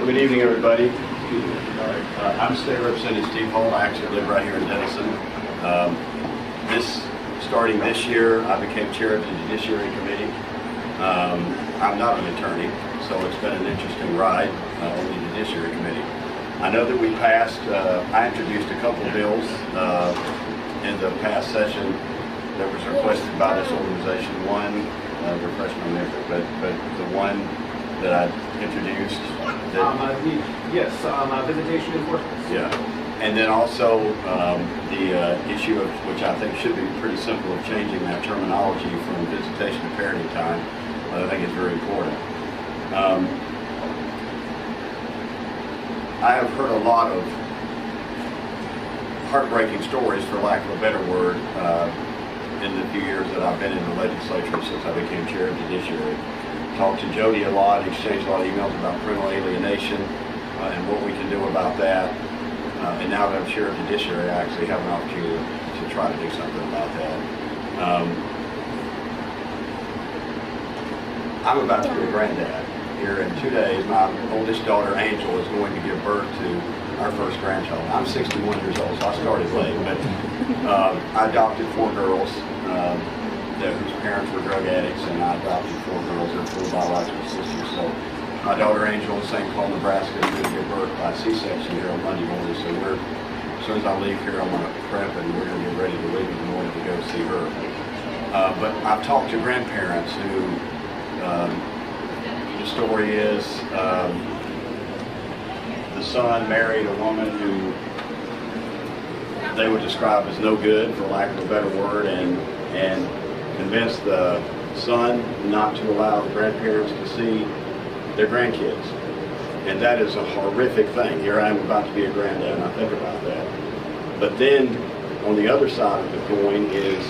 Good evening, everybody. I'm State Representative Steve Holt. I actually live right here in Denison. Starting this year, I became chair of the Judiciary Committee. I'm not an attorney, so it's been an interesting ride on the Judiciary Committee. I know that we passed, I introduced a couple of bills in the past session that was requested by this organization. One, refresh my memory, but the one that I introduced. Visitation enforcement. Yeah, and then also the issue of, which I think should be pretty simple, of changing that terminology from visitation to parenting time. I think it's very important. I have heard a lot of heartbreaking stories, for lack of a better word, in the few years that I've been in the legislature since I became chair of Judiciary. Talked to Jody a lot, exchanged a lot of emails about parental alienation and what we can do about that. And now that I'm chair of Judiciary, I actually have an opportunity to try to do something about that. I'm about to be a granddad. Here in 2 days, my oldest daughter, Angel, is going to give birth to our first grandchild. I'm 61 years old, so I started late, but I adopted 4 girls whose parents were drug addicts, and I adopted 4 girls. They're full biological sisters. So my daughter Angel in St. Paul, Nebraska, is going to give birth by C-section here on Monday morning. So as soon as I leave here, I'm going to prep and we're going to get ready to leave in the morning to go see her. But I've talked to grandparents who, the story is, the son married a woman who they would describe as no good, for lack of a better word, and convinced the son not to allow the grandparents to see their grandkids. And that is a horrific thing. Here I am about to be a granddad, and I think about that. But then, on the other side of the coin is,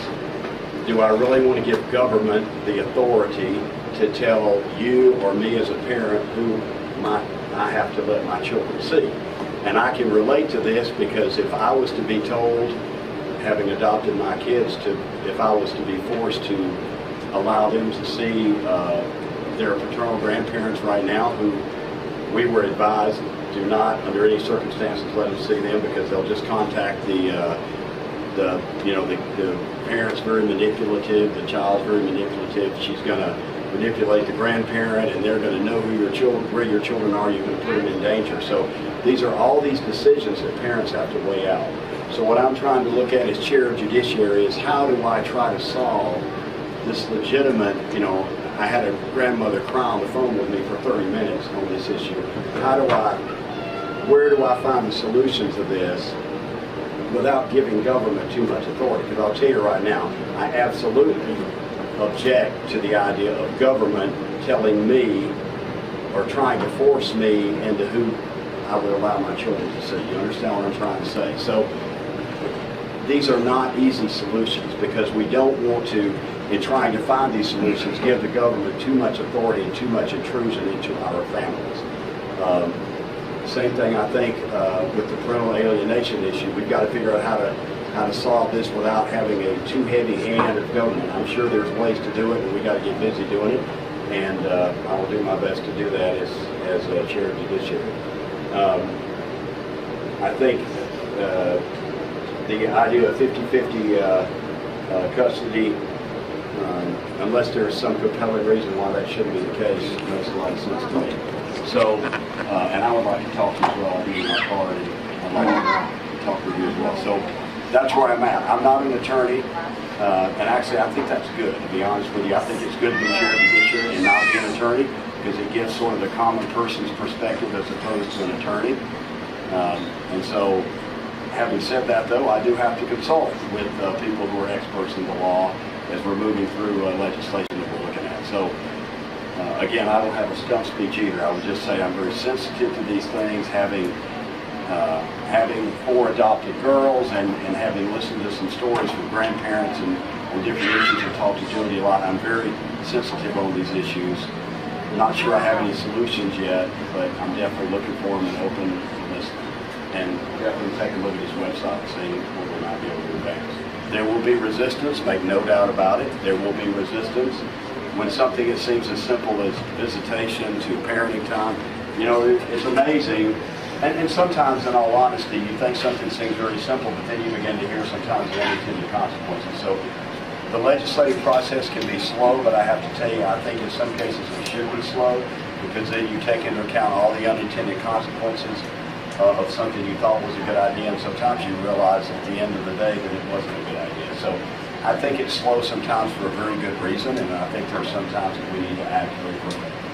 do I really want to give government the authority to tell you or me as a parent who I have to let my children see? And I can relate to this because if I was to be told, having adopted my kids, if I was to be forced to allow them to see their paternal grandparents right now, who we were advised do not, under any circumstances, let them see them because they'll just contact the parents very manipulative, the child's very manipulative. She's going to manipulate the grandparent, and they're going to know who your children, where your children are. You're going to put them in danger. So these are all these decisions that parents have to weigh out. So what I'm trying to look at as chair of Judiciary is, how do I try to solve this legitimate, I had a grandmother cry on the phone with me for 30 minutes on this issue. Where do I find the solution to this without giving government too much authority? Because I'll tell you right now, I absolutely object to the idea of government telling me or trying to force me into who I would allow my children to see. You understand what I'm trying to say? So these are not easy solutions, because we don't want to, in trying to find these solutions, give the government too much authority and too much intrusion into our families. Same thing, I think, with the parental alienation issue. We've got to figure out how to solve this without having a too heavy hand of government. I'm sure there's ways to do it, and we got to get busy doing it. And I will do my best to do that as chair of Judiciary. I think the idea of 50-50 custody, unless there's some compelling reason why that shouldn't be the case, makes a lot of sense to me. So, and I would like to talk to you as well. I'll give you my card, and I'd like to talk with you as well. So that's where I'm at. I'm not an attorney, and actually I think that's good, to be honest with you. I think it's good to be chair of Judiciary and not be an attorney, because it gives sort of the common person's perspective as opposed to an attorney. And so, having said that, though, I do have to consult with people who are experts in the law as we're moving through legislation that we're looking at. So, again, I don't have a stump speech either. I would just say I'm very sensitive to these things, having 4 adopted girls and having listened to some stories from grandparents and different issues. I talked to Jody a lot. I'm very sensitive on these issues. I'm not sure I have any solutions yet, but I'm definitely looking for them and open to listen. And definitely take a look at his website and see what we might be able to advance. There will be resistance, make no doubt about it. There will be resistance. When something that seems as simple as visitation to parenting time You know, it's amazing. And sometimes, in all honesty, you think something seems very simple, but then you begin to hear sometimes the unintended consequences. So the legislative process can be slow, but I have to tell you, I think in some cases it should be slow, because then you take into account all the unintended consequences of something you thought was a good idea, and sometimes you realize at the end of the day that it wasn't a good idea. So I think it's slow sometimes for a very good reason, and I think there are some times that we need to act very quickly.